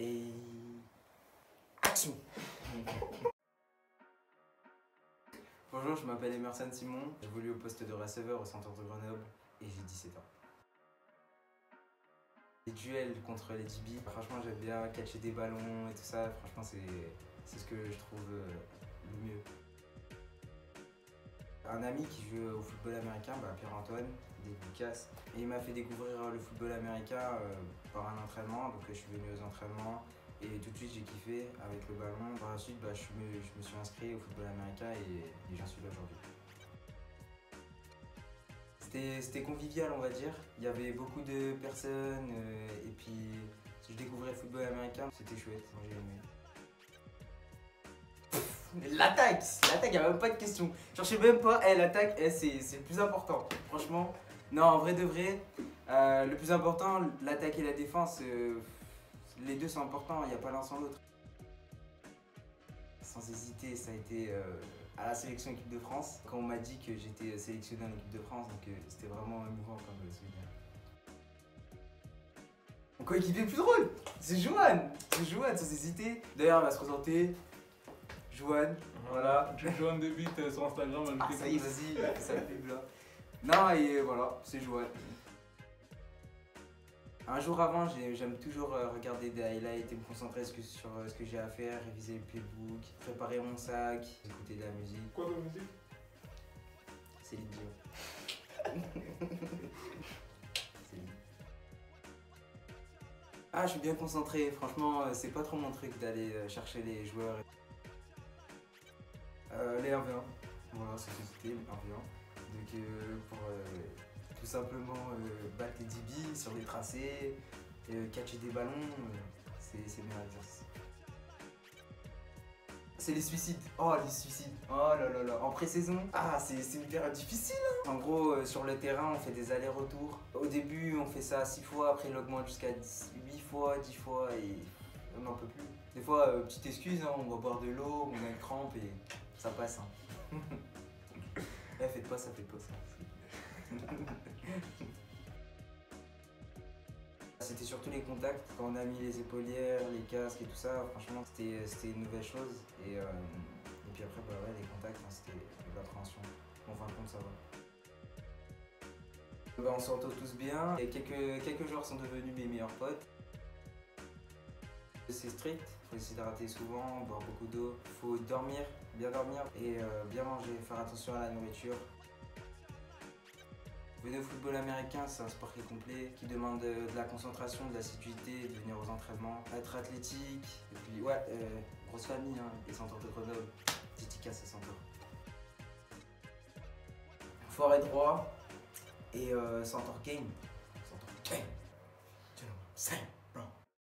Et... action. Bonjour, je m'appelle Emerson Simon, j'évolue au poste de receveur au centre de Grenoble et j'ai 17 ans. Les duels contre les DB, franchement j'aime bien catcher des ballons et tout ça, franchement c'est ce que je trouve le mieux. Un ami qui joue au football américain, Pierre-Antoine, des Lucas, et il m'a fait découvrir le football américain par un entraînement, donc je suis venu aux entraînements et tout de suite j'ai kiffé avec le ballon. Par la suite, je me suis inscrit au football américain et j'en suis là aujourd'hui. C'était convivial, on va dire. Il y avait beaucoup de personnes et puis si je découvrais le football américain, c'était chouette, j'ai aimé. L'attaque, il n'y a même pas de question. Cherchez même pas, l'attaque, c'est le plus important. Franchement, non, en vrai de vrai, le plus important, l'attaque et la défense, les deux sont importants, il n'y a pas l'un sans l'autre. Sans hésiter, ça a été à la sélection équipe de France, quand on m'a dit que j'étais sélectionné en équipe de France, donc c'était vraiment émouvant comme souvenir. Mon coéquipier le plus drôle, c'est Johan, sans hésiter. D'ailleurs, elle va se présenter. Johan, voilà. Johan de Bit sur Instagram. Ah, ça y est, vas-y, ça me pub là. Non, et voilà, c'est Johan. Un jour avant, j'aime toujours regarder des highlights et me concentrer sur ce que j'ai à faire, réviser le playbook, préparer mon sac, écouter de la musique. Quoi comme musique? Céline Dion. Céline. Ah, je suis bien concentré, franchement, c'est pas trop mon truc d'aller chercher les joueurs. Les 1v1, voilà, c'était les 1v1. Donc pour tout simplement battre les DB sur les tracés, catcher des ballons, c'est le meilleur exercice. C'est les suicides. Oh, les suicides. Oh là là là. En pré-saison, c'est une période difficile. Hein. En gros, sur le terrain, on fait des allers-retours. Au début, on fait ça 6 fois, après, il augmente jusqu'à 8 fois, 10 fois et on n'en peut plus. Des fois, petite excuse, hein, on va boire de l'eau, on a une crampe et ça passe. Hein. Faites pas ça, faites pas ça. C'était surtout les contacts, quand on a mis les épaulières, les casques et tout ça, franchement c'était une nouvelle chose. Et puis après ouais, les contacts, hein, c'était de l'appréhension. En fin de compte ça va. On s'entend tous bien et quelques joueurs sont devenus mes meilleurs potes. C'est strict, il faut essayer d'arrêter souvent, boire beaucoup d'eau, il faut dormir et bien manger, faire attention à la nourriture. Venir au football américain, c'est un sport qui est complet, qui demande de la concentration, de l'assiduité, de venir aux entraînements, être athlétique, et puis ouais, grosse famille, hein, les centres de Grenoble, dédicace à Centre. Fort et droit, et Centre Game. Centre Game. 2, 5.